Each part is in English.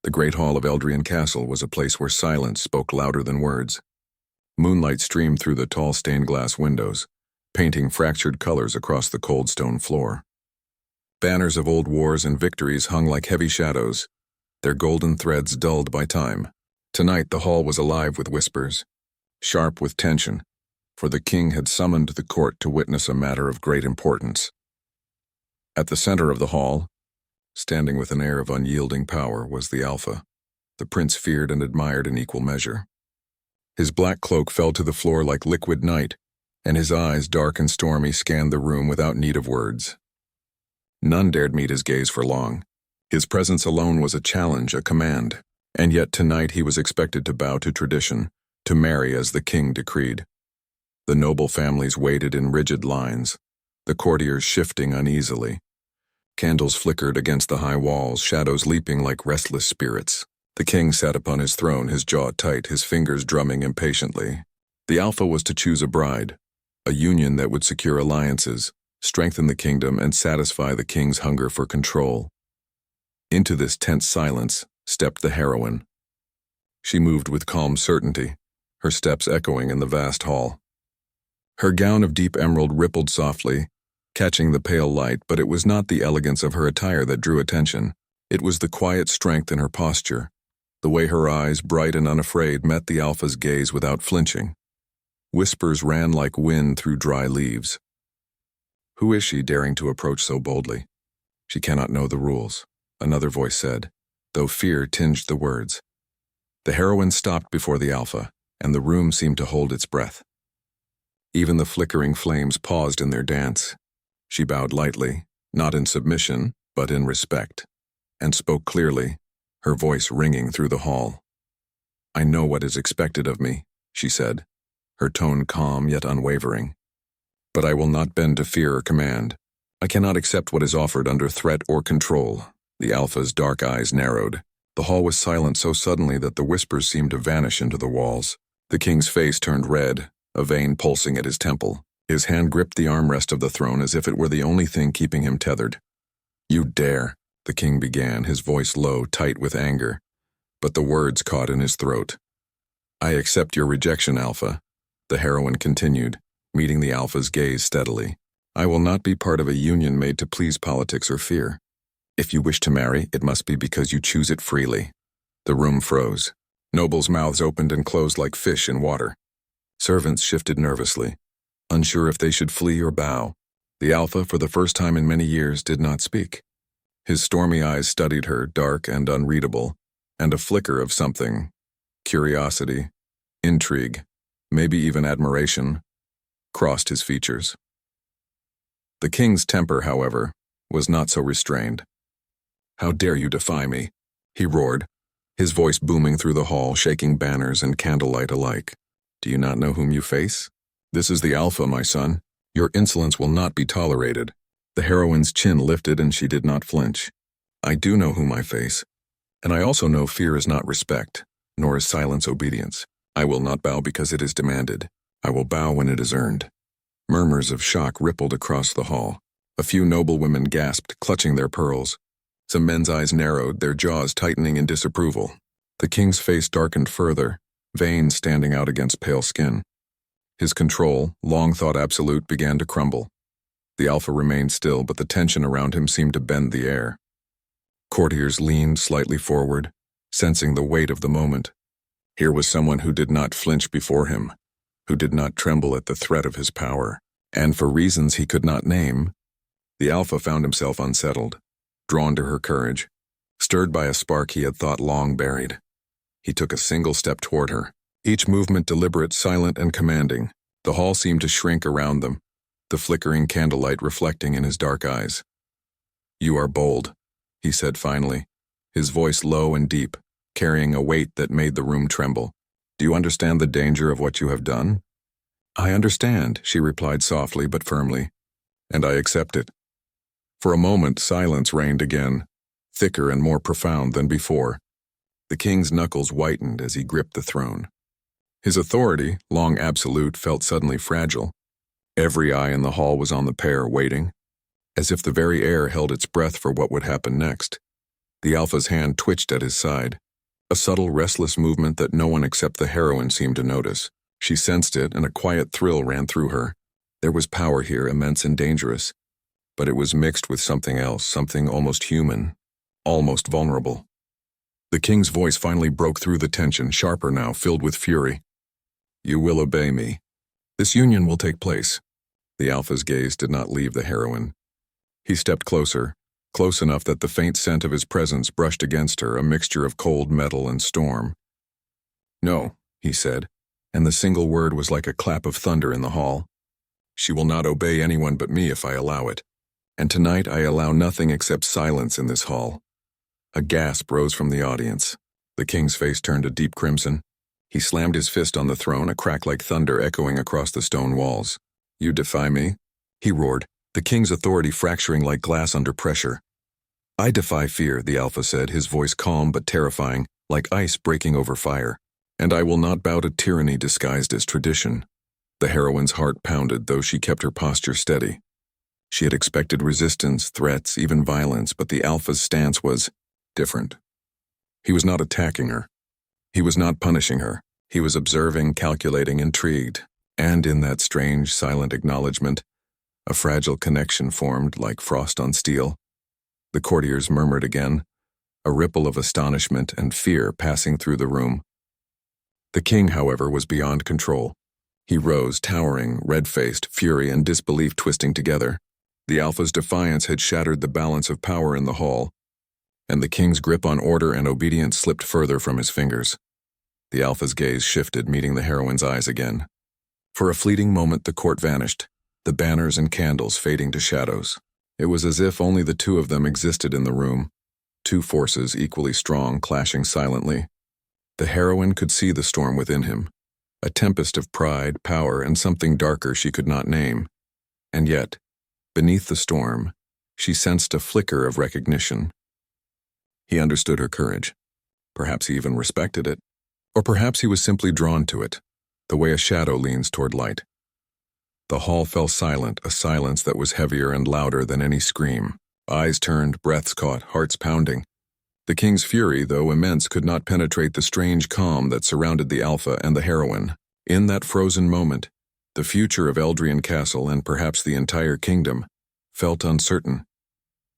The great hall of Eldrian Castle was a place where silence spoke louder than words. Moonlight streamed through the tall stained-glass windows, painting fractured colors across the cold stone floor. Banners of old wars and victories hung like heavy shadows, their golden threads dulled by time. Tonight the hall was alive with whispers, sharp with tension, for the king had summoned the court to witness a matter of great importance. At the center of the hall, standing with an air of unyielding power, was the Alpha, the prince feared and admired in equal measure. His black cloak fell to the floor like liquid night, and his eyes, dark and stormy, scanned the room without need of words. None dared meet his gaze for long. His presence alone was a challenge, a command, and yet tonight he was expected to bow to tradition, to marry as the king decreed. The noble families waited in rigid lines, the courtiers shifting uneasily. Candles flickered against the high walls, shadows leaping like restless spirits. The king sat upon his throne, his jaw tight, his fingers drumming impatiently. The Alpha was to choose a bride, a union that would secure alliances, strengthen the kingdom, and satisfy the king's hunger for control. Into this tense silence stepped the heroine. She moved with calm certainty, her steps echoing in the vast hall. Her gown of deep emerald rippled softly, catching the pale light, but it was not the elegance of her attire that drew attention. It was the quiet strength in her posture, the way her eyes, bright and unafraid, met the Alpha's gaze without flinching. Whispers ran like wind through dry leaves. Who is she, daring to approach so boldly? She cannot know the rules, another voice said, though fear tinged the words. The heroine stopped before the Alpha, and the room seemed to hold its breath. Even the flickering flames paused in their dance. She bowed lightly, not in submission, but in respect, and spoke clearly, her voice ringing through the hall. "I know what is expected of me," she said, her tone calm yet unwavering. "But I will not bend to fear or command. I cannot accept what is offered under threat or control." The Alpha's dark eyes narrowed. The hall was silent so suddenly that the whispers seemed to vanish into the walls. The king's face turned red, a vein pulsing at his temple. His hand gripped the armrest of the throne as if it were the only thing keeping him tethered. "You dare," the king began, his voice low, tight with anger, but the words caught in his throat. "I accept your rejection, Alpha," the heroine continued, meeting the Alpha's gaze steadily. "I will not be part of a union made to please politics or fear. If you wish to marry, it must be because you choose it freely." The room froze. Nobles' mouths opened and closed like fish in water. Servants shifted nervously, unsure if they should flee or bow. The Alpha, for the first time in many years, did not speak. His stormy eyes studied her, dark and unreadable, and a flicker of something, curiosity, intrigue, maybe even admiration, crossed his features. The king's temper, however, was not so restrained. "How dare you defy me?" he roared, his voice booming through the hall, shaking banners and candlelight alike. "Do you not know whom you face? This is the Alpha, my son. Your insolence will not be tolerated." The heroine's chin lifted and she did not flinch. "I do know whom I face, and I also know fear is not respect, nor is silence obedience. I will not bow because it is demanded. I will bow when it is earned." Murmurs of shock rippled across the hall. A few noble women gasped, clutching their pearls. Some men's eyes narrowed, their jaws tightening in disapproval. The king's face darkened further, veins standing out against pale skin. His control, long thought absolute, began to crumble. The Alpha remained still, but the tension around him seemed to bend the air. Courtiers leaned slightly forward, sensing the weight of the moment. Here was someone who did not flinch before him, who did not tremble at the threat of his power, and for reasons he could not name, the Alpha found himself unsettled, drawn to her courage, stirred by a spark he had thought long buried. He took a single step toward her, each movement deliberate, silent, and commanding. The hall seemed to shrink around them, the flickering candlelight reflecting in his dark eyes. "You are bold," he said finally, his voice low and deep, carrying a weight that made the room tremble. "Do you understand the danger of what you have done?" "I understand," she replied softly but firmly, "and I accept it." For a moment, silence reigned again, thicker and more profound than before. The king's knuckles whitened as he gripped the throne. His authority, long absolute, felt suddenly fragile. Every eye in the hall was on the pair, waiting, as if the very air held its breath for what would happen next. The Alpha's hand twitched at his side, a subtle, restless movement that no one except the heroine seemed to notice. She sensed it, and a quiet thrill ran through her. There was power here, immense and dangerous, but it was mixed with something else, something almost human, almost vulnerable. The king's voice finally broke through the tension, sharper now, filled with fury. "You will obey me. This union will take place." The Alpha's gaze did not leave the heroine. He stepped closer, close enough that the faint scent of his presence brushed against her, a mixture of cold metal and storm. "No," he said, and the single word was like a clap of thunder in the hall. "She will not obey anyone but me if I allow it. And tonight I allow nothing except silence in this hall." A gasp rose from the audience. The king's face turned a deep crimson. He slammed his fist on the throne, a crack like thunder echoing across the stone walls. "You defy me?" he roared, the king's authority fracturing like glass under pressure. "I defy fear," the Alpha said, his voice calm but terrifying, like ice breaking over fire. "And I will not bow to tyranny disguised as tradition." The heroine's heart pounded, though she kept her posture steady. She had expected resistance, threats, even violence, but the Alpha's stance was different. He was not attacking her. He was not punishing her. He was observing, calculating, intrigued. And in that strange, silent acknowledgement, a fragile connection formed like frost on steel. The courtiers murmured again, a ripple of astonishment and fear passing through the room. The king, however, was beyond control. He rose, towering, red-faced, fury and disbelief twisting together. The Alpha's defiance had shattered the balance of power in the hall, and the king's grip on order and obedience slipped further from his fingers. The Alpha's gaze shifted, meeting the heroine's eyes again. For a fleeting moment the court vanished, the banners and candles fading to shadows. It was as if only the two of them existed in the room, two forces equally strong clashing silently. The heroine could see the storm within him, a tempest of pride, power, and something darker she could not name. And yet, beneath the storm, she sensed a flicker of recognition. He understood her courage. Perhaps he even respected it. Or perhaps he was simply drawn to it, the way a shadow leans toward light. The hall fell silent, a silence that was heavier and louder than any scream. Eyes turned, breaths caught, hearts pounding. The king's fury, though immense, could not penetrate the strange calm that surrounded the Alpha and the heroine. In that frozen moment, the future of Eldrian Castle, and perhaps the entire kingdom, felt uncertain,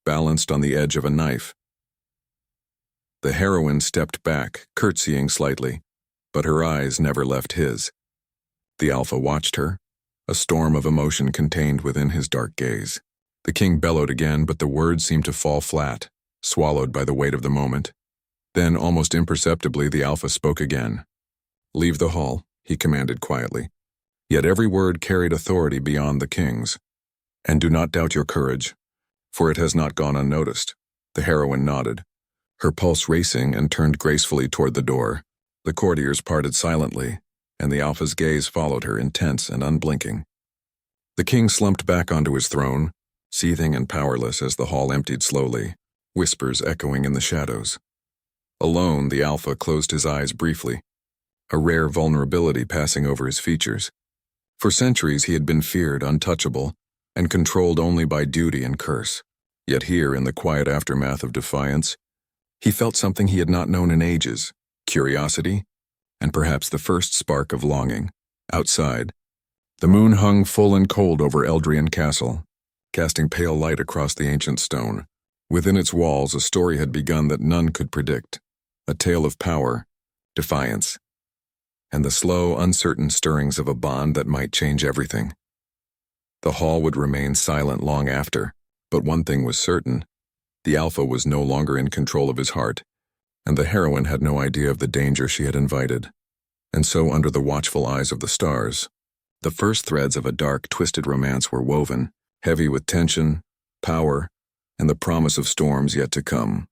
balanced on the edge of a knife. The heroine stepped back, curtsying slightly, but her eyes never left his. The Alpha watched her, a storm of emotion contained within his dark gaze. The king bellowed again, but the words seemed to fall flat, swallowed by the weight of the moment. Then, almost imperceptibly, the Alpha spoke again. "Leave the hall," he commanded quietly. Yet every word carried authority beyond the king's. "And do not doubt your courage, for it has not gone unnoticed." The heroine nodded, her pulse racing, and turned gracefully toward the door. The courtiers parted silently, and the Alpha's gaze followed her, intense and unblinking. The king slumped back onto his throne, seething and powerless as the hall emptied slowly, whispers echoing in the shadows. Alone, the Alpha closed his eyes briefly, a rare vulnerability passing over his features. For centuries he had been feared, untouchable, and controlled only by duty and curse. Yet here, in the quiet aftermath of defiance, he felt something he had not known in ages, curiosity, and perhaps the first spark of longing. Outside, the moon hung full and cold over Eldrian Castle, casting pale light across the ancient stone. Within its walls, a story had begun that none could predict, a tale of power, defiance, and the slow, uncertain stirrings of a bond that might change everything. The hall would remain silent long after, but one thing was certain: the Alpha was no longer in control of his heart, and the heroine had no idea of the danger she had invited. And so, under the watchful eyes of the stars, the first threads of a dark, twisted romance were woven, heavy with tension, power, and the promise of storms yet to come.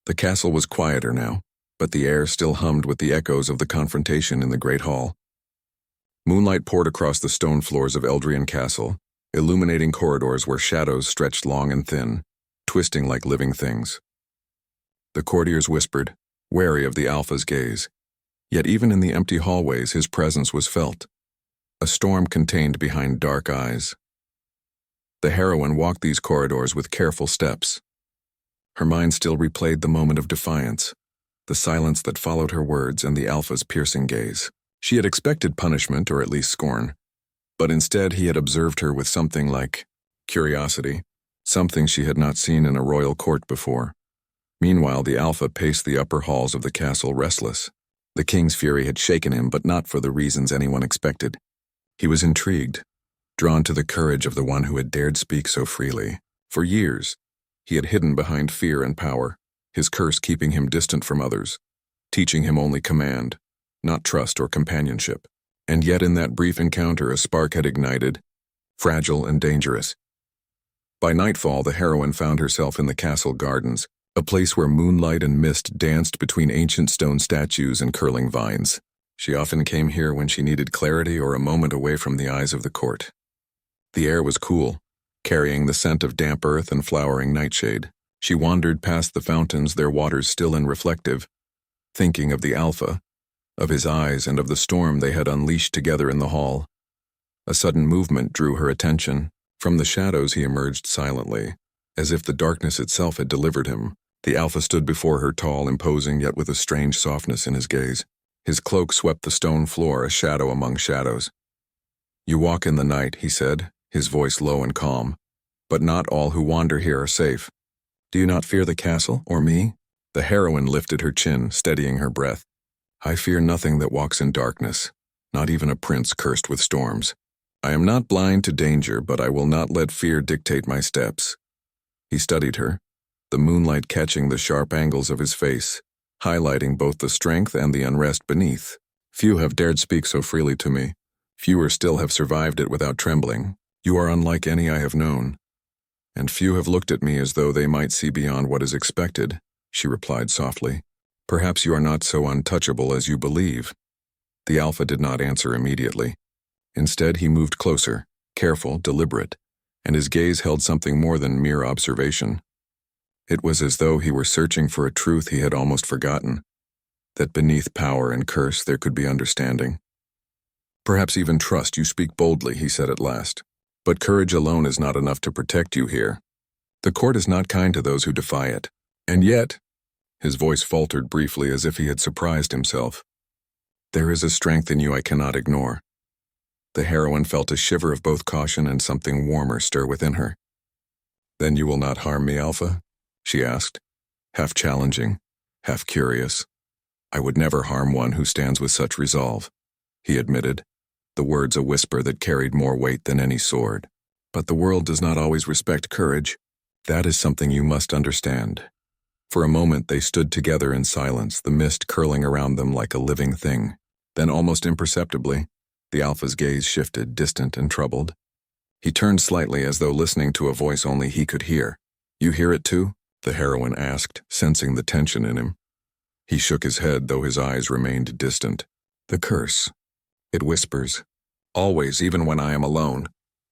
The castle was quieter now, but the air still hummed with the echoes of the confrontation in the great hall. Moonlight poured across the stone floors of Eldrian Castle, illuminating corridors where shadows stretched long and thin, twisting like living things. The courtiers whispered, wary of the Alpha's gaze. Yet even in the empty hallways his presence was felt, a storm contained behind dark eyes. The heroine walked these corridors with careful steps, Her mind still replayed the moment of defiance, the silence that followed her words and the Alpha's piercing gaze. She had expected punishment or at least scorn, but instead he had observed her with something like curiosity, something she had not seen in a royal court before. Meanwhile, the Alpha paced the upper halls of the castle restless. The king's fury had shaken him, but not for the reasons anyone expected. He was intrigued, drawn to the courage of the one who had dared speak so freely. For years, he had hidden behind fear and power, his curse keeping him distant from others, teaching him only command, not trust or companionship. And yet in that brief encounter a spark had ignited, fragile and dangerous. By nightfall, the heroine found herself in the castle gardens, a place where moonlight and mist danced between ancient stone statues and curling vines. She often came here when she needed clarity or a moment away from the eyes of the court. The air was cool, carrying the scent of damp earth and flowering nightshade. She wandered past the fountains, their waters still and reflective, thinking of the Alpha, of his eyes and of the storm they had unleashed together in the hall. A sudden movement drew her attention. From the shadows he emerged silently, as if the darkness itself had delivered him. The Alpha stood before her, tall, imposing, yet with a strange softness in his gaze. His cloak swept the stone floor, a shadow among shadows. "You walk in the night," he said, his voice low and calm. "But not all who wander here are safe. Do you not fear the castle, or me?" The heroine lifted her chin, steadying her breath. "I fear nothing that walks in darkness, not even a prince cursed with storms. I am not blind to danger, but I will not let fear dictate my steps." He studied her, the moonlight catching the sharp angles of his face, highlighting both the strength and the unrest beneath. "Few have dared speak so freely to me. Fewer still have survived it without trembling. You are unlike any I have known. And few have looked at me as though they might see beyond what is expected," she replied softly. "Perhaps you are not so untouchable as you believe." The Alpha did not answer immediately. Instead, he moved closer, careful, deliberate, and his gaze held something more than mere observation. It was as though he were searching for a truth he had almost forgotten, that beneath power and curse there could be understanding. "Perhaps even trust. You speak boldly," he said at last. "But courage alone is not enough to protect you here. The court is not kind to those who defy it. And yet," his voice faltered briefly as if he had surprised himself, "there is a strength in you I cannot ignore." The heroine felt a shiver of both caution and something warmer stir within her. "Then you will not harm me, Alpha?" she asked, half challenging, half curious. "I would never harm one who stands with such resolve," he admitted, the words a whisper that carried more weight than any sword. "But the world does not always respect courage. That is something you must understand." For a moment they stood together in silence, the mist curling around them like a living thing. Then, almost imperceptibly, the Alpha's gaze shifted, distant and troubled. He turned slightly as though listening to a voice only he could hear. "You hear it too?" the heroine asked, sensing the tension in him. He shook his head, though his eyes remained distant. "The curse. It whispers. Always, even when I am alone.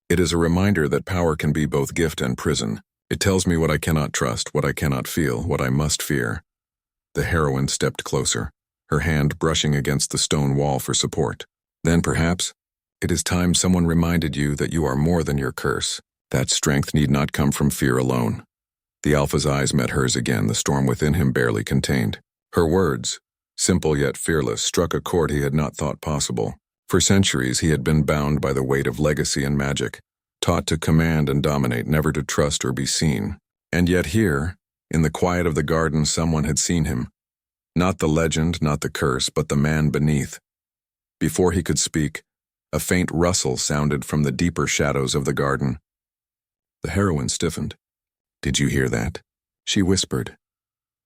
It is a reminder that power can be both gift and prison. It tells me what I cannot trust, what I cannot feel, what I must fear." The heroine stepped closer, her hand brushing against the stone wall for support. "Then perhaps it is time someone reminded you that you are more than your curse. That strength need not come from fear alone." The Alpha's eyes met hers again, the storm within him barely contained. Her words, simple yet fearless, struck a chord he had not thought possible. For centuries he had been bound by the weight of legacy and magic, taught to command and dominate, never to trust or be seen. And yet here, in the quiet of the garden, someone had seen him. Not the legend, not the curse, but the man beneath. Before he could speak, a faint rustle sounded from the deeper shadows of the garden. The heroine stiffened. "Did you hear that?" she whispered.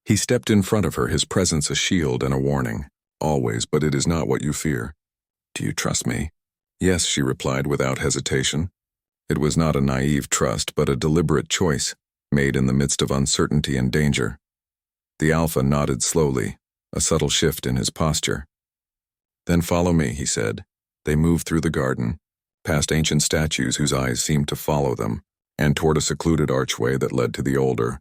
He stepped in front of her, his presence a shield and a warning. "Always, but it is not what you fear. Do you trust me?" "Yes," she replied without hesitation. It was not a naive trust, but a deliberate choice, made in the midst of uncertainty and danger. The Alpha nodded slowly, a subtle shift in his posture. "Then follow me," he said. They moved through the garden, past ancient statues whose eyes seemed to follow them, and toward a secluded archway that led to the older,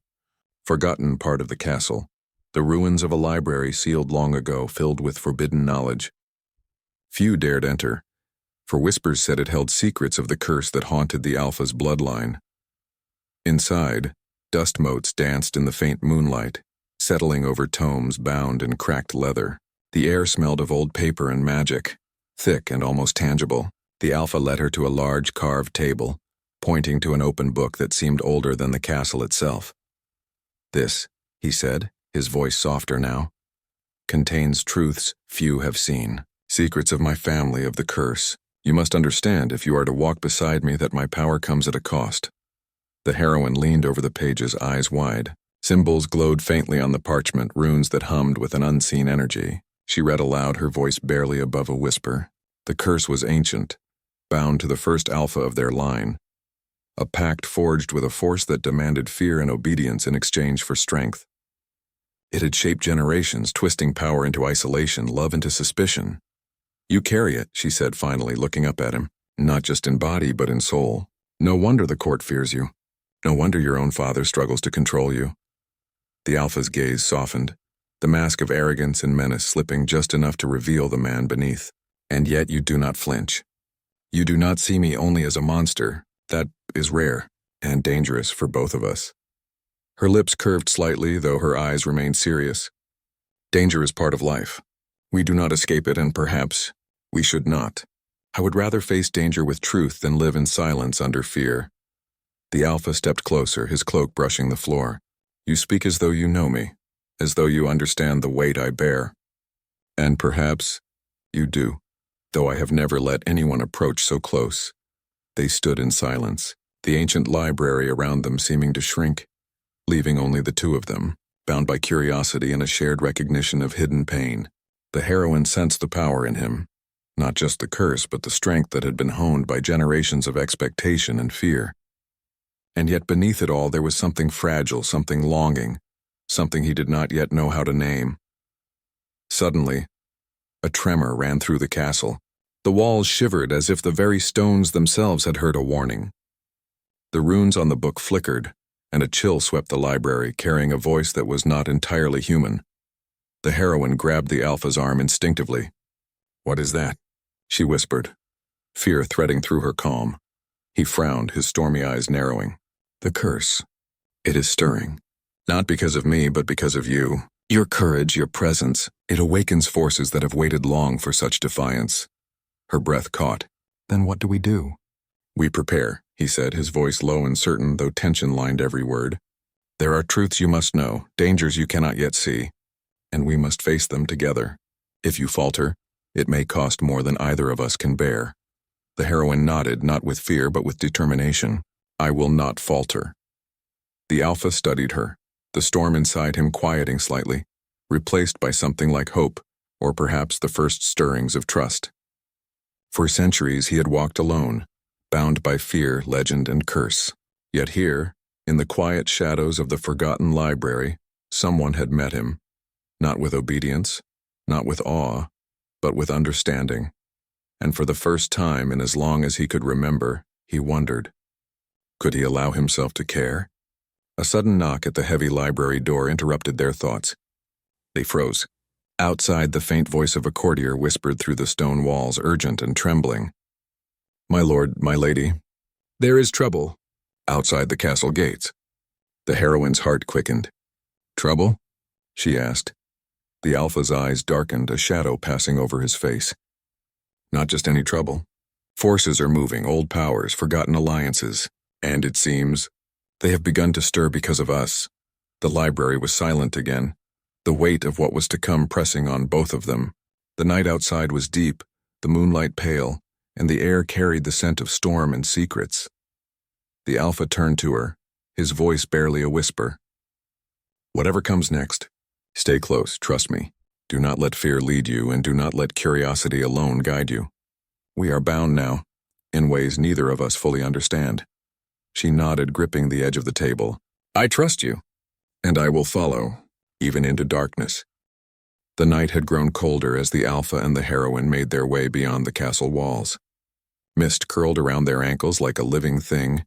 forgotten part of the castle, the ruins of a library sealed long ago, filled with forbidden knowledge. Few dared enter, for whispers said it held secrets of the curse that haunted the Alpha's bloodline. Inside, Dust motes danced in the faint moonlight, settling over tomes bound in cracked leather. The air smelled of old paper and magic, thick and almost tangible. The Alpha led her to a large carved table, pointing to an open book that seemed older than the castle itself. "This," he said, his voice softer now, "contains truths few have seen, secrets of my family, of the curse. You must understand, if you are to walk beside me, that my power comes at a cost." The heroine leaned over the pages, eyes wide. Symbols glowed faintly on the parchment, runes that hummed with an unseen energy. She read aloud, her voice barely above a whisper. The curse was ancient, bound to the first Alpha of their line. A pact forged with a force that demanded fear and obedience in exchange for strength. It had shaped generations, twisting power into isolation, love into suspicion. "You carry it," she said finally, looking up at him, "not just in body but in soul. No wonder the court fears you. No wonder your own father struggles to control you." The Alpha's gaze softened, the mask of arrogance and menace slipping just enough to reveal the man beneath. "And yet you do not flinch. You do not see me only as a monster. That is rare and dangerous for both of us." Her lips curved slightly, though her eyes remained serious. "Danger is part of life. We do not escape it, and perhaps we should not. I would rather face danger with truth than live in silence under fear." The Alpha stepped closer, his cloak brushing the floor. "You speak as though you know me, as though you understand the weight I bear. And perhaps you do, though I have never let anyone approach so close." They stood in silence, the ancient library around them seeming to shrink, leaving only the two of them, bound by curiosity and a shared recognition of hidden pain. The heroine sensed the power in him, not just the curse, but the strength that had been honed by generations of expectation and fear. And yet beneath it all there was something fragile, something longing, something he did not yet know how to name. Suddenly, a tremor ran through the castle. The walls shivered as if the very stones themselves had heard a warning. The runes on the book flickered, and a chill swept the library, carrying a voice that was not entirely human. The heroine grabbed the Alpha's arm instinctively. "What is that?" she whispered, fear threading through her calm. He frowned, his stormy eyes narrowing. "The curse. It is stirring. Not because of me, but because of you. Your courage, your presence. It awakens forces that have waited long for such defiance." Her breath caught. "Then what do we do?" "We prepare," he said, his voice low and certain, though tension lined every word. "There are truths you must know, dangers you cannot yet see, and we must face them together. If you falter, it may cost more than either of us can bear." The heroine nodded, not with fear but with determination. "I will not falter." The Alpha studied her, the storm inside him quieting slightly, replaced by something like hope, or perhaps the first stirrings of trust. For centuries he had walked alone, bound by fear, legend, and curse. Yet here, in the quiet shadows of the forgotten library, someone had met him, not with obedience, not with awe, but with understanding. And for the first time in as long as he could remember, he wondered, could he allow himself to care? A sudden knock at the heavy library door interrupted their thoughts. They froze. Outside, the faint voice of a courtier whispered through the stone walls, urgent and trembling. "My lord, my lady, there is trouble outside the castle gates." The heroine's heart quickened. "Trouble?" she asked. The Alpha's eyes darkened, a shadow passing over his face. "Not just any trouble. Forces are moving, old powers, forgotten alliances, and it seems they have begun to stir because of us." The library was silent again, the weight of what was to come pressing on both of them. The night outside was deep, the moonlight pale, and the air carried the scent of storm and secrets. The Alpha turned to her, his voice barely a whisper. "Whatever comes next, stay close, trust me. Do not let fear lead you, and do not let curiosity alone guide you. We are bound now, in ways neither of us fully understand." She nodded, gripping the edge of the table. "I trust you, and I will follow, even into darkness." The night had grown colder as the Alpha and the heroine made their way beyond the castle walls. Mist curled around their ankles like a living thing,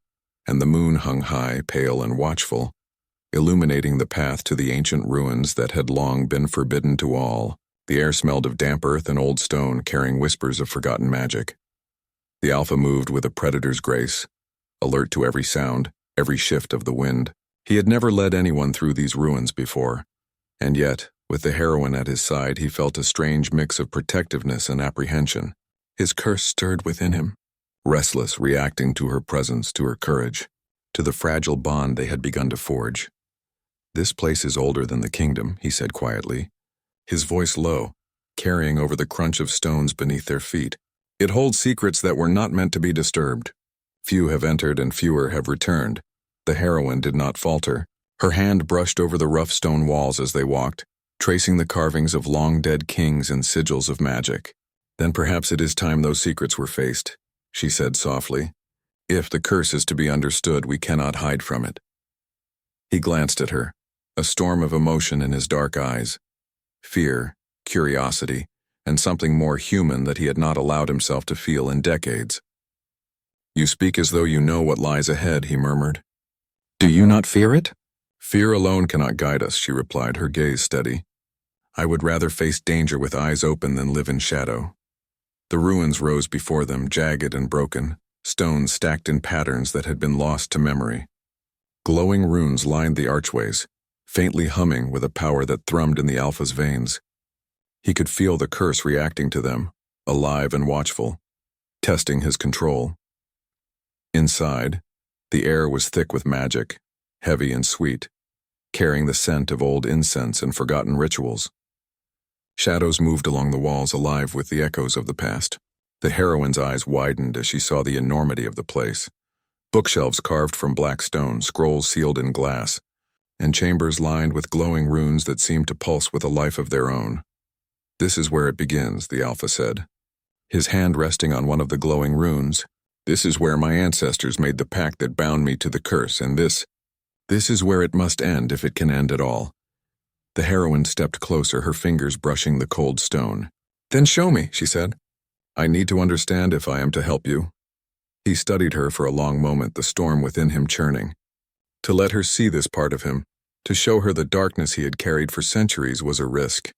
and the moon hung high, pale and watchful, illuminating the path to the ancient ruins that had long been forbidden to all. The air smelled of damp earth and old stone, carrying whispers of forgotten magic. The Alpha moved with a predator's grace, alert to every sound, every shift of the wind. He had never led anyone through these ruins before, and yet, with the heroine at his side, he felt a strange mix of protectiveness and apprehension. His curse stirred within him, restless, reacting to her presence, to her courage, to the fragile bond they had begun to forge. "This place is older than the kingdom," he said quietly, his voice low, carrying over the crunch of stones beneath their feet. "It holds secrets that were not meant to be disturbed. Few have entered and fewer have returned." The heroine did not falter. Her hand brushed over the rough stone walls as they walked, tracing the carvings of long-dead kings and sigils of magic. "Then perhaps it is time those secrets were faced," she said softly. "If the curse is to be understood, we cannot hide from it." He glanced at her, a storm of emotion in his dark eyes. Fear, curiosity, and something more human that he had not allowed himself to feel in decades. "You speak as though you know what lies ahead," he murmured. "Do you not fear it?" "Fear alone cannot guide us," she replied, her gaze steady. "I would rather face danger with eyes open than live in shadow." The ruins rose before them, jagged and broken, stones stacked in patterns that had been lost to memory. Glowing runes lined the archways, faintly humming with a power that thrummed in the Alpha's veins. He could feel the curse reacting to them, alive and watchful, testing his control. Inside, the air was thick with magic, heavy and sweet, carrying the scent of old incense and forgotten rituals. Shadows moved along the walls, alive with the echoes of the past. The heroine's eyes widened as she saw the enormity of the place. Bookshelves carved from black stone, scrolls sealed in glass, and chambers lined with glowing runes that seemed to pulse with a life of their own. "This is where it begins," the Alpha said, his hand resting on one of the glowing runes. "This is where my ancestors made the pact that bound me to the curse, and this is where it must end if it can end at all." The heroine stepped closer, her fingers brushing the cold stone. "Then show me," she said. "I need to understand if I am to help you." He studied her for a long moment, the storm within him churning. To let her see this part of him, to show her the darkness he had carried for centuries, was a risk.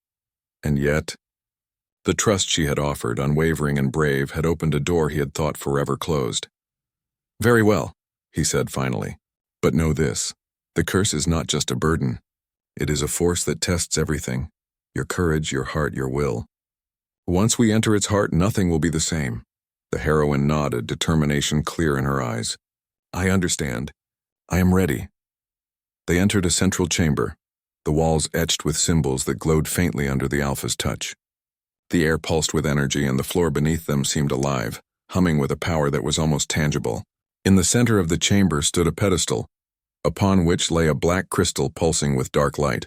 And yet, the trust she had offered, unwavering and brave, had opened a door he had thought forever closed. "Very well," he said finally. "But know this, the curse is not just a burden. It is a force that tests everything, your courage, your heart, your will. Once we enter its heart, nothing will be the same." The heroine nodded, determination clear in her eyes. "I understand. I am ready." They entered a central chamber, the walls etched with symbols that glowed faintly under the Alpha's touch. The air pulsed with energy, and the floor beneath them seemed alive, humming with a power that was almost tangible. In the center of the chamber stood a pedestal, upon which lay a black crystal pulsing with dark light.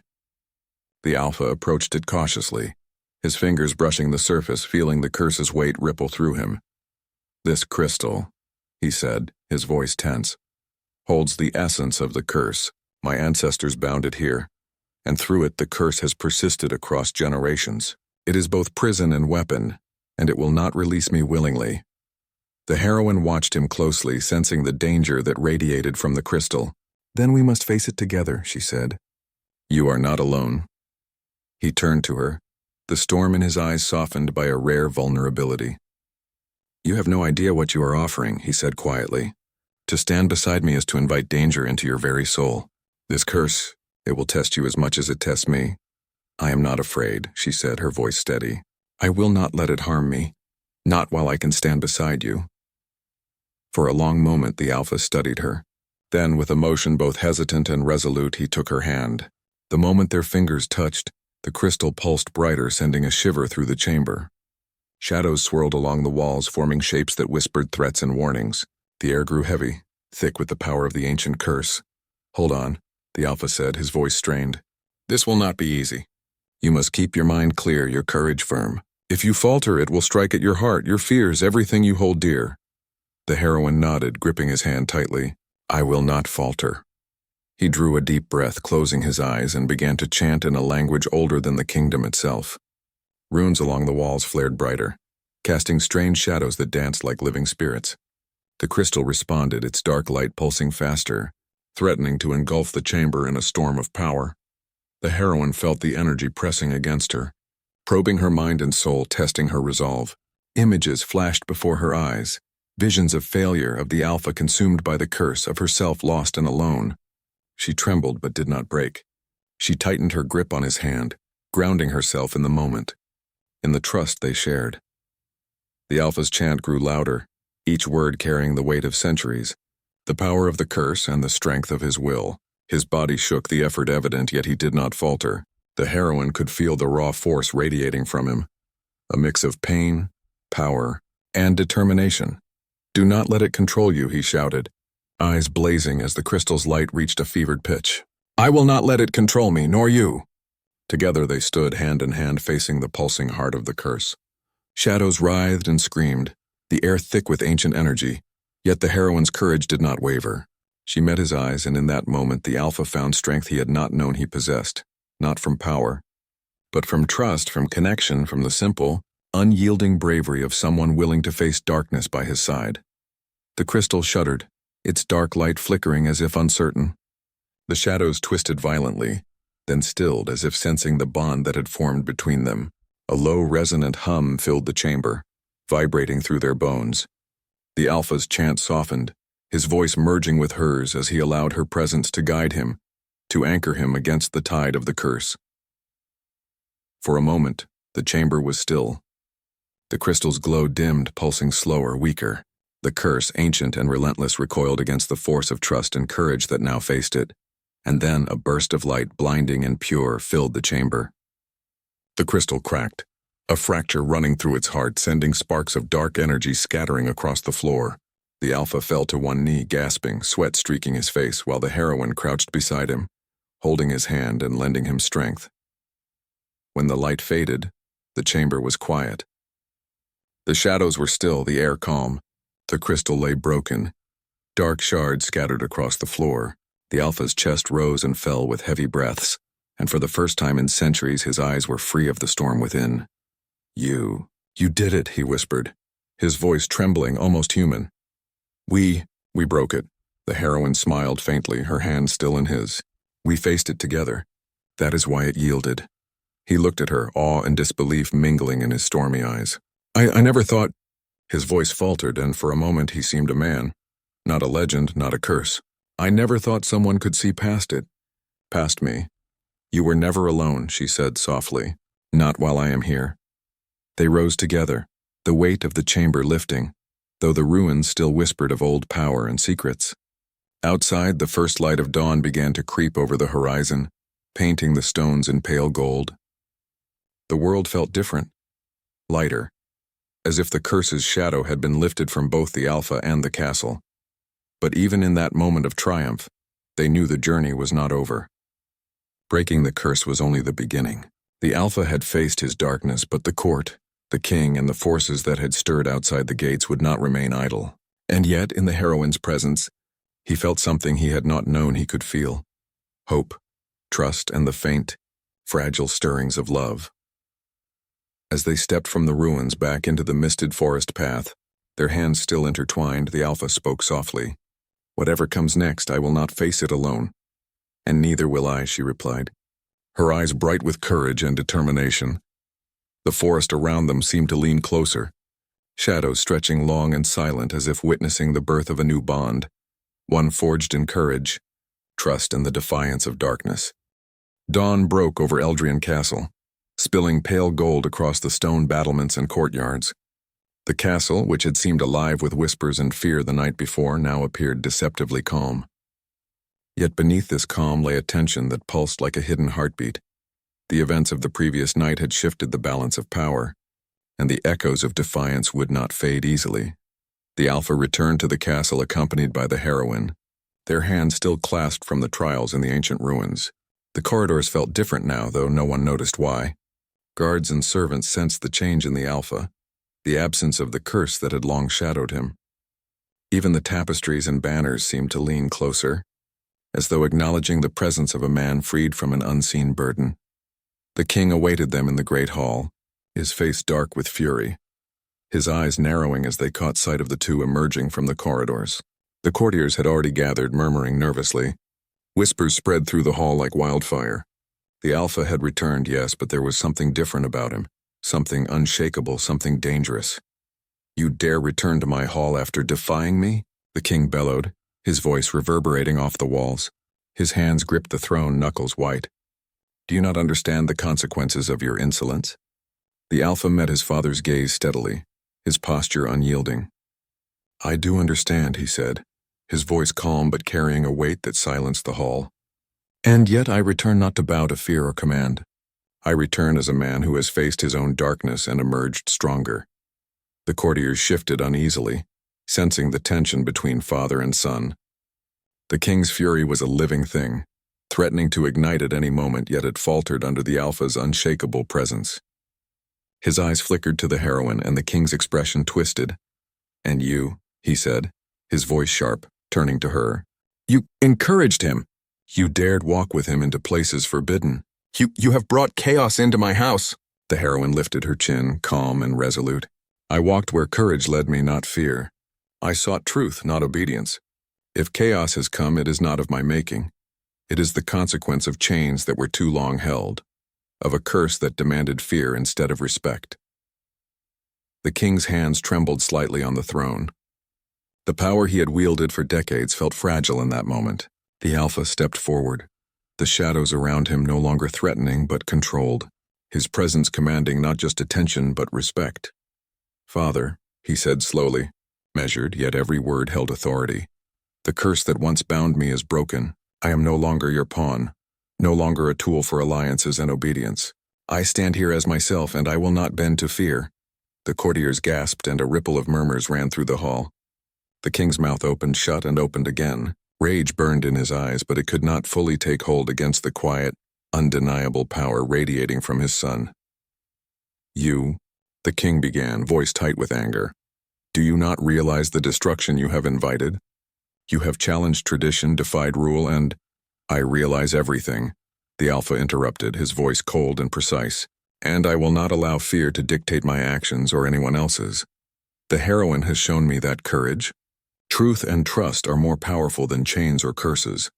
The Alpha approached it cautiously, his fingers brushing the surface, feeling the curse's weight ripple through him. "This crystal," he said, his voice tense, "holds the essence of the curse. My ancestors bound it here, and through it the curse has persisted across generations. It is both prison and weapon, and it will not release me willingly." The heroine watched him closely, sensing the danger that radiated from the crystal. "Then we must face it together," she said. "You are not alone." He turned to her, the storm in his eyes softened by a rare vulnerability. "You have no idea what you are offering," he said quietly. "To stand beside me is to invite danger into your very soul. This curse, it will test you as much as it tests me." "I am not afraid," she said, her voice steady. "I will not let it harm me, not while I can stand beside you." For a long moment the Alpha studied her. Then, with emotion both hesitant and resolute, he took her hand. The moment their fingers touched, the crystal pulsed brighter, sending a shiver through the chamber. Shadows swirled along the walls, forming shapes that whispered threats and warnings. The air grew heavy, thick with the power of the ancient curse. "Hold on," the Alpha said, his voice strained. "This will not be easy. You must keep your mind clear, your courage firm. If you falter, it will strike at your heart, your fears, everything you hold dear." The heroine nodded, gripping his hand tightly. "I will not falter." He drew a deep breath, closing his eyes, and began to chant in a language older than the kingdom itself. Runes along the walls flared brighter, casting strange shadows that danced like living spirits. The crystal responded, its dark light pulsing faster, threatening to engulf the chamber in a storm of power. The heroine felt the energy pressing against her, probing her mind and soul, testing her resolve. Images flashed before her eyes, visions of failure, of the Alpha consumed by the curse, of herself lost and alone. She trembled but did not break. She tightened her grip on his hand, grounding herself in the moment, in the trust they shared. The Alpha's chant grew louder, each word carrying the weight of centuries, the power of the curse and the strength of his will. His body shook, the effort evident, yet he did not falter. The heroine could feel the raw force radiating from him, a mix of pain, power, and determination. "Do not let it control you," he shouted, eyes blazing as the crystal's light reached a fevered pitch. "I will not let it control me, nor you." Together they stood hand in hand facing the pulsing heart of the curse. Shadows writhed and screamed, the air thick with ancient energy, yet the heroine's courage did not waver. She met his eyes, and in that moment the Alpha found strength he had not known he possessed, not from power, but from trust, from connection, from the simple, unyielding bravery of someone willing to face darkness by his side. The crystal shuddered, its dark light flickering as if uncertain. The shadows twisted violently, then stilled as if sensing the bond that had formed between them. A low, resonant hum filled the chamber, vibrating through their bones. The Alpha's chant softened, his voice merging with hers as he allowed her presence to guide him, to anchor him against the tide of the curse. For a moment, the chamber was still. The crystal's glow dimmed, pulsing slower, weaker. The curse, ancient and relentless, recoiled against the force of trust and courage that now faced it. And then a burst of light, blinding and pure, filled the chamber. The crystal cracked, a fracture running through its heart, sending sparks of dark energy scattering across the floor. The Alpha fell to one knee, gasping, sweat streaking his face, while the heroine crouched beside him, holding his hand and lending him strength. When the light faded, the chamber was quiet. The shadows were still, the air calm. The crystal lay broken, dark shards scattered across the floor. The Alpha's chest rose and fell with heavy breaths, and for the first time in centuries his eyes were free of the storm within. You did it," he whispered, his voice trembling, almost human. We broke it." The heroine smiled faintly, her hand still in his. "We faced it together. That is why it yielded." He looked at her, awe and disbelief mingling in his stormy eyes. I never thought—" His voice faltered, and for a moment he seemed a man. Not a legend, not a curse. "I never thought someone could see past it. Past me. You were never alone," she said softly. "Not while I am here." They rose together, the weight of the chamber lifting, though the ruins still whispered of old power and secrets. Outside, the first light of dawn began to creep over the horizon, painting the stones in pale gold. The world felt different, lighter, as if the curse's shadow had been lifted from both the Alpha and the castle. But even in that moment of triumph, they knew the journey was not over. Breaking the curse was only the beginning. The Alpha had faced his darkness, but the court, the king, and the forces that had stirred outside the gates would not remain idle. And yet, in the heroine's presence, he felt something he had not known he could feel: hope, trust, and the faint, fragile stirrings of love. As they stepped from the ruins back into the misted forest path, their hands still intertwined, the Alpha spoke softly. "Whatever comes next, I will not face it alone." "And neither will I," she replied, her eyes bright with courage and determination. The forest around them seemed to lean closer, shadows stretching long and silent as if witnessing the birth of a new bond, one forged in courage, trust, and the defiance of darkness. Dawn broke over Eldrian Castle, spilling pale gold across the stone battlements and courtyards. The castle, which had seemed alive with whispers and fear the night before, now appeared deceptively calm. Yet beneath this calm lay a tension that pulsed like a hidden heartbeat. The events of the previous night had shifted the balance of power, and the echoes of defiance would not fade easily. The Alpha returned to the castle accompanied by the heroine, their hands still clasped from the trials in the ancient ruins. The corridors felt different now, though no one noticed why. Guards and servants sensed the change in the Alpha, the absence of the curse that had long shadowed him. Even the tapestries and banners seemed to lean closer, as though acknowledging the presence of a man freed from an unseen burden. The king awaited them in the great hall, his face dark with fury, his eyes narrowing as they caught sight of the two emerging from the corridors. The courtiers had already gathered, murmuring nervously. Whispers spread through the hall like wildfire. The Alpha had returned, yes, but there was something different about him, something unshakable, something dangerous. "You dare return to my hall after defying me?" the king bellowed, his voice reverberating off the walls. His hands gripped the throne, knuckles white. Do you not understand the consequences of your insolence? The Alpha met his father's gaze steadily, his posture unyielding. I do understand, he said, his voice calm but carrying a weight that silenced the hall. And yet I return not to bow to fear or command. I return as a man who has faced his own darkness and emerged stronger. The courtiers shifted uneasily, sensing the tension between father and son. The king's fury was a living thing, threatening to ignite at any moment, yet it faltered under the Alpha's unshakable presence. His eyes flickered to the heroine, and the king's expression twisted. And you, he said, his voice sharp, turning to her. You encouraged him. You dared walk with him into places forbidden. You have brought chaos into my house. The heroine lifted her chin, calm and resolute. I walked where courage led me, not fear. I sought truth, not obedience. If chaos has come, it is not of my making. It is the consequence of chains that were too long held, of a curse that demanded fear instead of respect. The king's hands trembled slightly on the throne. The power he had wielded for decades felt fragile in that moment. The Alpha stepped forward, the shadows around him no longer threatening but controlled, his presence commanding not just attention but respect. Father, he said slowly, measured, yet every word held authority. The curse that once bound me is broken. I am no longer your pawn, no longer a tool for alliances and obedience. I stand here as myself, and I will not bend to fear. The courtiers gasped, and a ripple of murmurs ran through the hall. The king's mouth opened shut and opened again. Rage burned in his eyes, but it could not fully take hold against the quiet, undeniable power radiating from his son. You, the king began, voice tight with anger. Do you not realize the destruction you have invited? You have challenged tradition, defied rule, and— I realize everything, the Alpha interrupted, his voice cold and precise. And I will not allow fear to dictate my actions or anyone else's. The heroine has shown me that courage. Truth and trust are more powerful than chains or curses.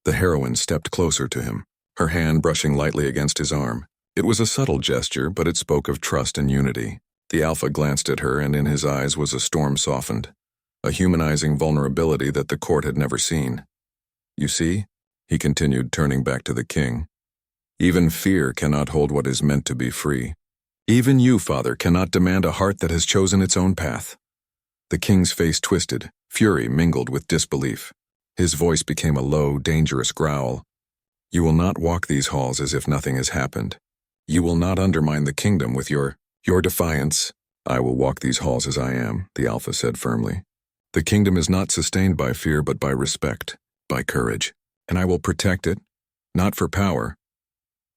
The heroine stepped closer to him, her hand brushing lightly against his arm. It was a subtle gesture, but it spoke of trust and unity. The Alpha glanced at her, and in his eyes was a storm softened, a humanizing vulnerability that the court had never seen. You see, he continued, turning back to the king, even fear cannot hold what is meant to be free. Even you, father, cannot demand a heart that has chosen its own path. The king's face twisted, fury mingled with disbelief. His voice became a low, dangerous growl. You will not walk these halls as if nothing has happened. You will not undermine the kingdom with your defiance. I will walk these halls as I am, the Alpha said firmly. The kingdom is not sustained by fear but by respect, by courage. And I will protect it, not for power,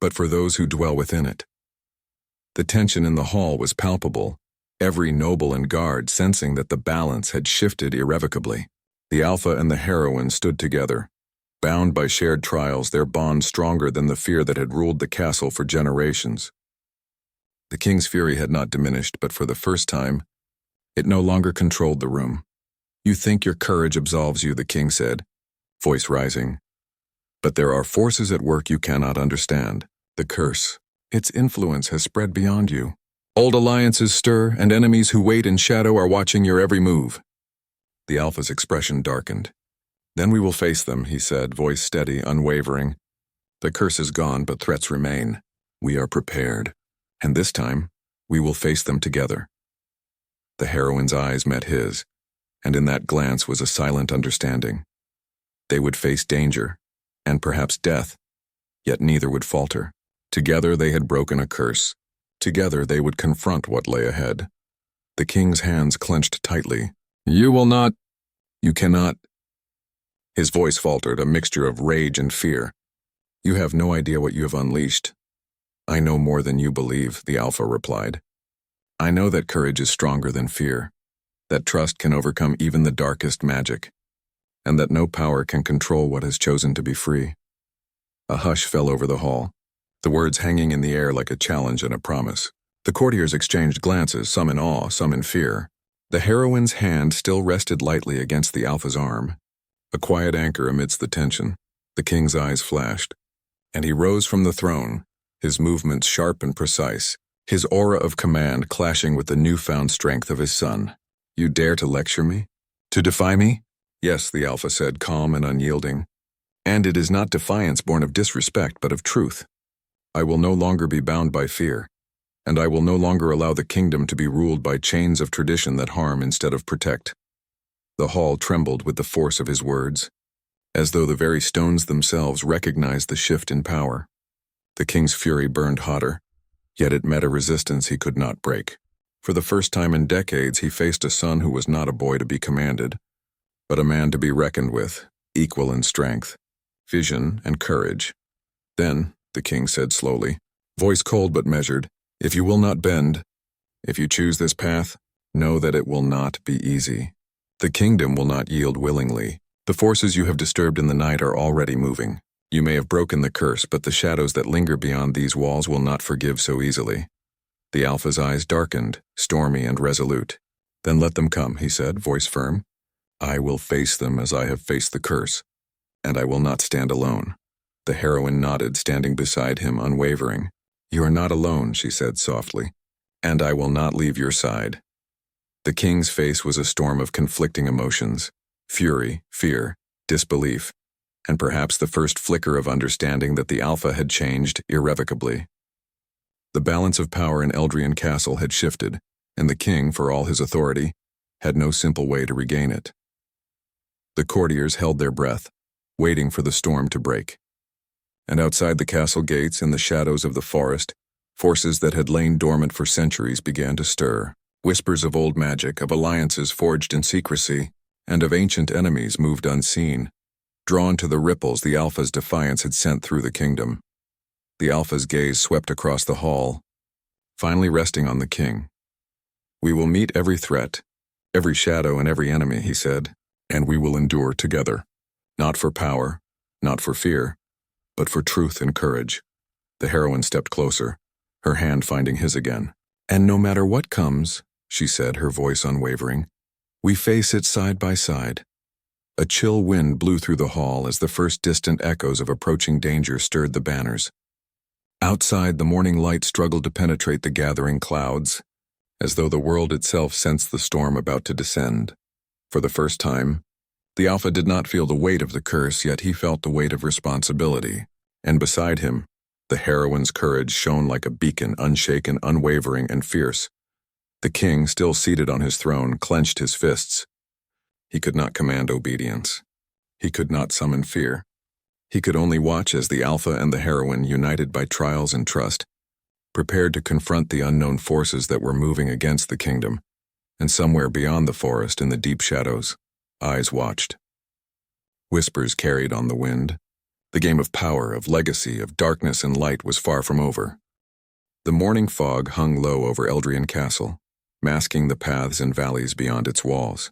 but for those who dwell within it. The tension in the hall was palpable, every noble and guard sensing that the balance had shifted irrevocably. The Alpha and the heroine stood together, bound by shared trials, their bond stronger than the fear that had ruled the castle for generations. The king's fury had not diminished, but for the first time, it no longer controlled the room. You think your courage absolves you, the king said, voice rising. But there are forces at work you cannot understand. The curse. Its influence has spread beyond you. Old alliances stir, and enemies who wait in shadow are watching your every move. The Alpha's expression darkened. Then we will face them, he said, voice steady, unwavering. The curse is gone, but threats remain. We are prepared. And this time, we will face them together. The heroine's eyes met his, and in that glance was a silent understanding. They would face danger, and perhaps death, yet neither would falter. Together they had broken a curse. Together they would confront what lay ahead. The king's hands clenched tightly. You will not— You cannot— His voice faltered, a mixture of rage and fear. You have no idea what you have unleashed. I know more than you believe, the Alpha replied. I know that courage is stronger than fear, that trust can overcome even the darkest magic, and that no power can control what has chosen to be free. A hush fell over the hall, the words hanging in the air like a challenge and a promise. The courtiers exchanged glances, some in awe, some in fear. The heroine's hand still rested lightly against the Alpha's arm, a quiet anchor amidst the tension. The king's eyes flashed, and he rose from the throne, his movements sharp and precise, his aura of command clashing with the newfound strength of his son. You dare to lecture me? To defy me? Yes, the Alpha said, calm and unyielding. And it is not defiance born of disrespect but of truth. I will no longer be bound by fear, and I will no longer allow the kingdom to be ruled by chains of tradition that harm instead of protect. The hall trembled with the force of his words, as though the very stones themselves recognized the shift in power. The king's fury burned hotter, yet it met a resistance he could not break. For the first time in decades, he faced a son who was not a boy to be commanded, but a man to be reckoned with, equal in strength, vision, and courage. Then, the king said slowly, voice cold but measured, if you will not bend, if you choose this path, know that it will not be easy. The kingdom will not yield willingly. The forces you have disturbed in the night are already moving. You may have broken the curse, but the shadows that linger beyond these walls will not forgive so easily. The Alpha's eyes darkened, stormy and resolute. Then let them come, he said, voice firm. I will face them as I have faced the curse, and I will not stand alone. The heroine nodded, standing beside him, unwavering. You are not alone, she said softly, and I will not leave your side. The king's face was a storm of conflicting emotions, fury, fear, disbelief, and perhaps the first flicker of understanding that the Alpha had changed irrevocably. The balance of power in Eldrian Castle had shifted, and the king, for all his authority, had no simple way to regain it. The courtiers held their breath, waiting for the storm to break. And outside the castle gates, in the shadows of the forest, forces that had lain dormant for centuries began to stir. Whispers of old magic, of alliances forged in secrecy, and of ancient enemies moved unseen, drawn to the ripples the Alpha's defiance had sent through the kingdom. The Alpha's gaze swept across the hall, finally resting on the king. We will meet every threat, every shadow and every enemy, he said, and we will endure together, not for power, not for fear, but for truth and courage. The heroine stepped closer, her hand finding his again. And no matter what comes, she said, her voice unwavering, we face it side by side. A chill wind blew through the hall as the first distant echoes of approaching danger stirred the banners. Outside, the morning light struggled to penetrate the gathering clouds, as though the world itself sensed the storm about to descend. For the first time, the Alpha did not feel the weight of the curse, yet he felt the weight of responsibility. And beside him, the heroine's courage shone like a beacon, unshaken, unwavering, and fierce. The king, still seated on his throne, clenched his fists. He could not command obedience. He could not summon fear. He could only watch as the Alpha and the heroine, united by trials and trust, prepared to confront the unknown forces that were moving against the kingdom. And somewhere beyond the forest, in the deep shadows, eyes watched. Whispers carried on the wind. The game of power, of legacy, of darkness and light was far from over. The morning fog hung low over Eldrian Castle, masking the paths and valleys beyond its walls.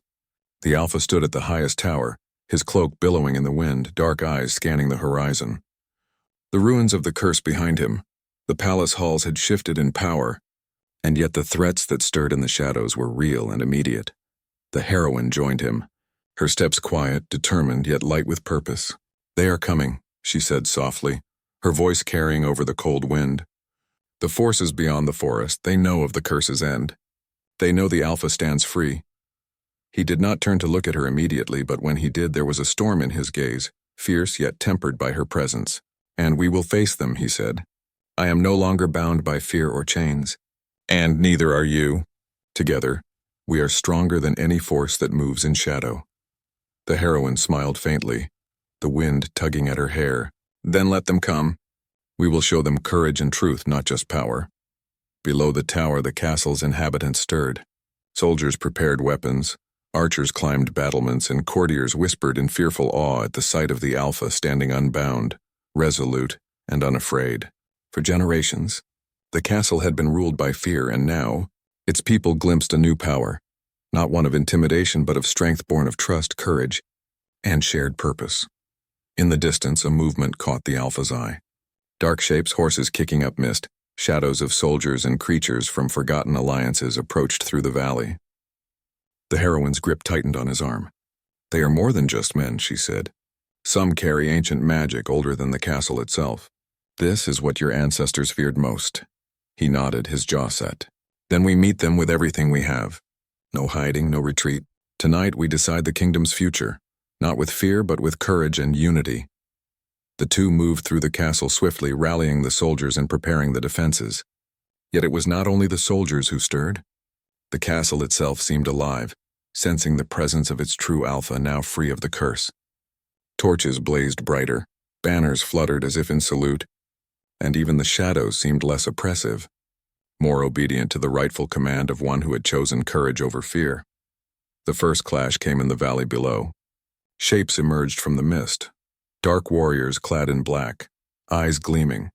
The Alpha stood at the highest tower, his cloak billowing in the wind, dark eyes scanning the horizon. The ruins of the curse behind him, the palace halls had shifted in power, and yet the threats that stirred in the shadows were real and immediate. The heroine joined him, her steps quiet, determined, yet light with purpose. They are coming, she said softly, her voice carrying over the cold wind. The forces beyond the forest, they know of the curse's end. They know the Alpha stands free. He did not turn to look at her immediately, but when he did, there was a storm in his gaze, fierce yet tempered by her presence. And we will face them, he said. I am no longer bound by fear or chains. And neither are you. Together, we are stronger than any force that moves in shadow. The heroine smiled faintly, the wind tugging at her hair. Then let them come. We will show them courage and truth, not just power. Below the tower, the castle's inhabitants stirred. Soldiers prepared weapons, archers climbed battlements, and courtiers whispered in fearful awe at the sight of the Alpha standing unbound, resolute, and unafraid. For generations, the castle had been ruled by fear, and now, its people glimpsed a new power, not one of intimidation but of strength born of trust, courage, and shared purpose. In the distance, a movement caught the Alpha's eye. Dark shapes, horses kicking up mist, shadows of soldiers and creatures from forgotten alliances approached through the valley. The heroine's grip tightened on his arm. They are more than just men, she said. Some carry ancient magic older than the castle itself. This is what your ancestors feared most. He nodded, his jaw set. Then we meet them with everything we have. No hiding, no retreat. Tonight we decide the kingdom's future, not with fear but with courage and unity. The two moved through the castle swiftly, rallying the soldiers and preparing the defenses. Yet it was not only the soldiers who stirred. The castle itself seemed alive, sensing the presence of its true alpha now free of the curse. Torches blazed brighter, banners fluttered as if in salute, and even the shadows seemed less oppressive, more obedient to the rightful command of one who had chosen courage over fear. The first clash came in the valley below. Shapes emerged from the mist, dark warriors clad in black, eyes gleaming,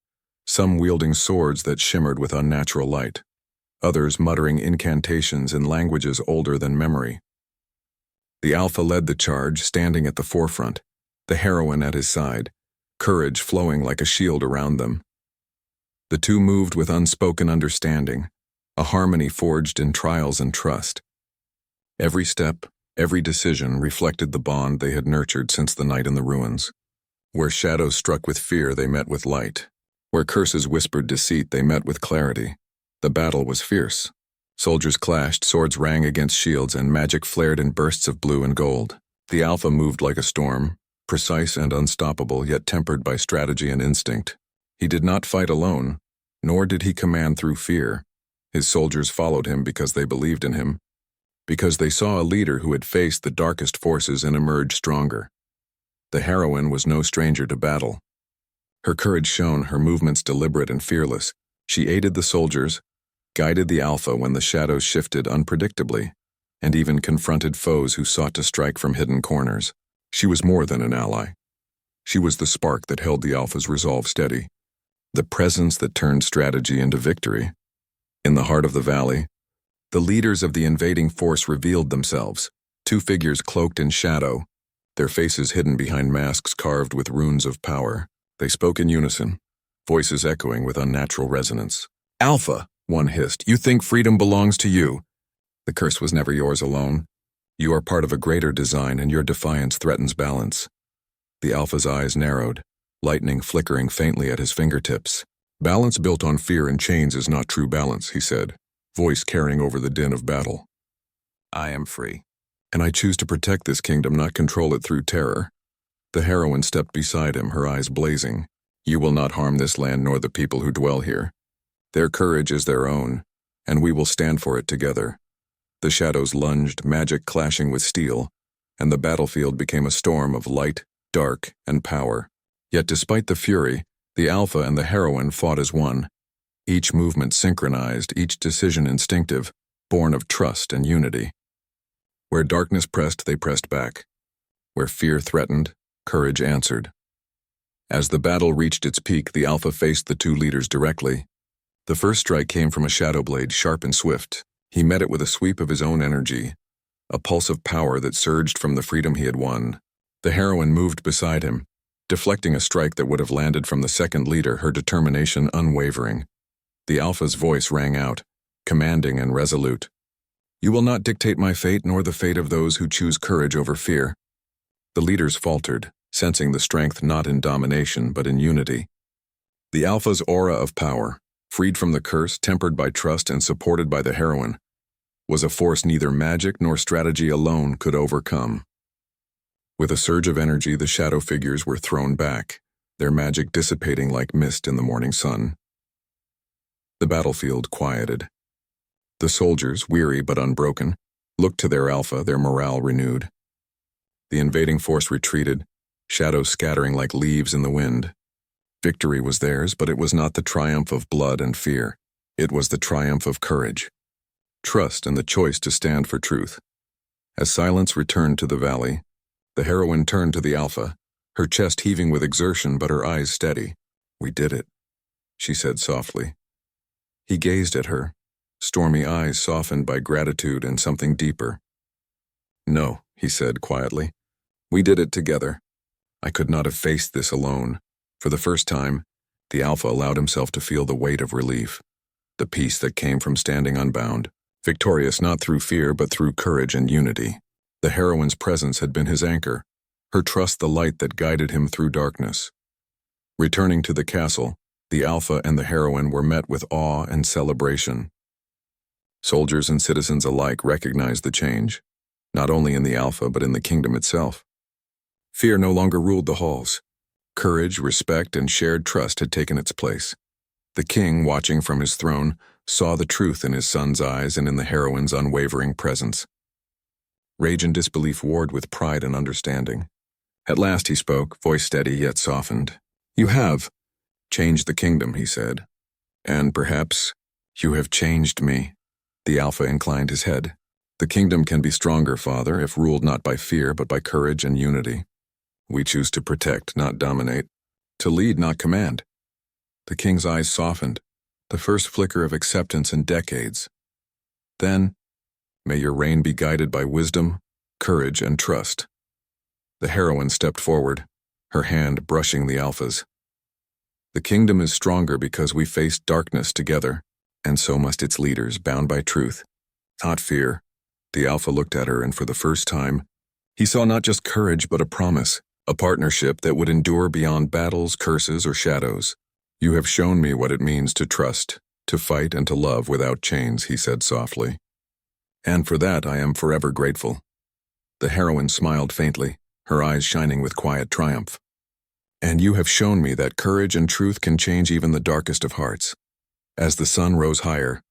some wielding swords that shimmered with unnatural light, others muttering incantations in languages older than memory. The Alpha led the charge, standing at the forefront, the heroine at his side, courage flowing like a shield around them. The two moved with unspoken understanding, a harmony forged in trials and trust. Every step, every decision reflected the bond they had nurtured since the night in the ruins. Where shadows struck with fear, they met with light. Where curses whispered deceit, they met with clarity. The battle was fierce. Soldiers clashed, swords rang against shields, and magic flared in bursts of blue and gold. The Alpha moved like a storm, precise and unstoppable, yet tempered by strategy and instinct. He did not fight alone, nor did he command through fear. His soldiers followed him because they believed in him, because they saw a leader who had faced the darkest forces and emerged stronger. The heroine was no stranger to battle. Her courage shone, her movements deliberate and fearless. She aided the soldiers, guided the Alpha when the shadows shifted unpredictably, and even confronted foes who sought to strike from hidden corners. She was more than an ally. She was the spark that held the Alpha's resolve steady, the presence that turned strategy into victory. In the heart of the valley, the leaders of the invading force revealed themselves, two figures cloaked in shadow, their faces hidden behind masks carved with runes of power. They spoke in unison, voices echoing with unnatural resonance. "Alpha," one hissed, "you think freedom belongs to you. The curse was never yours alone. You are part of a greater design, and your defiance threatens balance." The Alpha's eyes narrowed, lightning flickering faintly at his fingertips. "Balance built on fear and chains is not true balance," he said, voice carrying over the din of battle. "I am free, and I choose to protect this kingdom, not control it through terror." The heroine stepped beside him, her eyes blazing. "You will not harm this land nor the people who dwell here. Their courage is their own, and we will stand for it together." The shadows lunged, magic clashing with steel, and the battlefield became a storm of light, dark, and power. Yet despite the fury, the Alpha and the heroine fought as one. Each movement synchronized, each decision instinctive, born of trust and unity. Where darkness pressed, they pressed back. Where fear threatened, courage answered. As the battle reached its peak, the Alpha faced the two leaders directly. The first strike came from a shadow blade, sharp and swift. He met it with a sweep of his own energy, a pulse of power that surged from the freedom he had won. The heroine moved beside him, deflecting a strike that would have landed from the second leader, her determination unwavering. The Alpha's voice rang out, commanding and resolute. "You will not dictate my fate nor the fate of those who choose courage over fear." The leaders faltered, sensing the strength not in domination but in unity. The Alpha's aura of power, freed from the curse, tempered by trust and supported by the heroine, was a force neither magic nor strategy alone could overcome. With a surge of energy, the shadow figures were thrown back, their magic dissipating like mist in the morning sun. The battlefield quieted. The soldiers, weary but unbroken, looked to their Alpha, their morale renewed. The invading force retreated, shadows scattering like leaves in the wind. Victory was theirs, but it was not the triumph of blood and fear. It was the triumph of courage, trust, and the choice to stand for truth. As silence returned to the valley, the heroine turned to the Alpha, her chest heaving with exertion but her eyes steady. "We did it," she said softly. He gazed at her, stormy eyes softened by gratitude and something deeper. "No," he said quietly. "We did it together. I could not have faced this alone." For the first time, the Alpha allowed himself to feel the weight of relief, the peace that came from standing unbound, victorious not through fear but through courage and unity. The heroine's presence had been his anchor, her trust the light that guided him through darkness. Returning to the castle, the Alpha and the heroine were met with awe and celebration. Soldiers and citizens alike recognized the change, not only in the Alpha but in the kingdom itself. Fear no longer ruled the halls. Courage, respect, and shared trust had taken its place. The king, watching from his throne, saw the truth in his son's eyes and in the heroine's unwavering presence. Rage and disbelief warred with pride and understanding. At last he spoke, voice steady yet softened. "You have changed the kingdom," he said. "And perhaps you have changed me." The Alpha inclined his head. "The kingdom can be stronger, Father, if ruled not by fear but by courage and unity. We choose to protect, not dominate, to lead, not command." The king's eyes softened, the first flicker of acceptance in decades. "Then, may your reign be guided by wisdom, courage, and trust." The heroine stepped forward, her hand brushing the Alpha's. "The kingdom is stronger because we faced darkness together, and so must its leaders, bound by truth, not fear." The Alpha looked at her, and for the first time, he saw not just courage but a promise, a partnership that would endure beyond battles, curses, or shadows. "You have shown me what it means to trust, to fight, and to love without chains," he said softly. "And for that I am forever grateful." The heroine smiled faintly, her eyes shining with quiet triumph. "And you have shown me that courage and truth can change even the darkest of hearts." As the sun rose higher,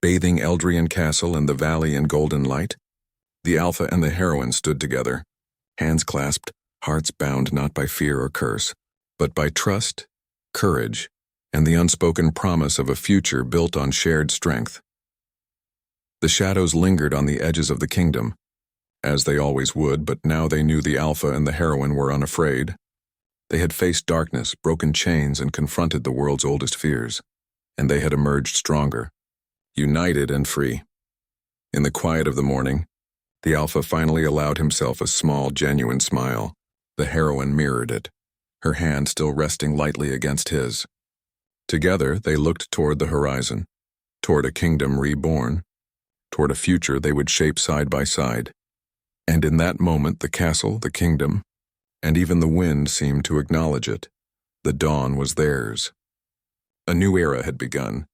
bathing Eldrian Castle and the valley in golden light, the Alpha and the heroine stood together, hands clasped, hearts bound not by fear or curse, but by trust, courage, and the unspoken promise of a future built on shared strength. The shadows lingered on the edges of the kingdom, as they always would, but now they knew the Alpha and the heroine were unafraid. They had faced darkness, broken chains, and confronted the world's oldest fears, and they had emerged stronger, united and free. In the quiet of the morning, the Alpha finally allowed himself a small, genuine smile. The heroine mirrored it, her hand still resting lightly against his. Together, they looked toward the horizon, toward a kingdom reborn, toward a future they would shape side by side. And in that moment, the castle, the kingdom, and even the wind seemed to acknowledge it. The dawn was theirs. A new era had begun,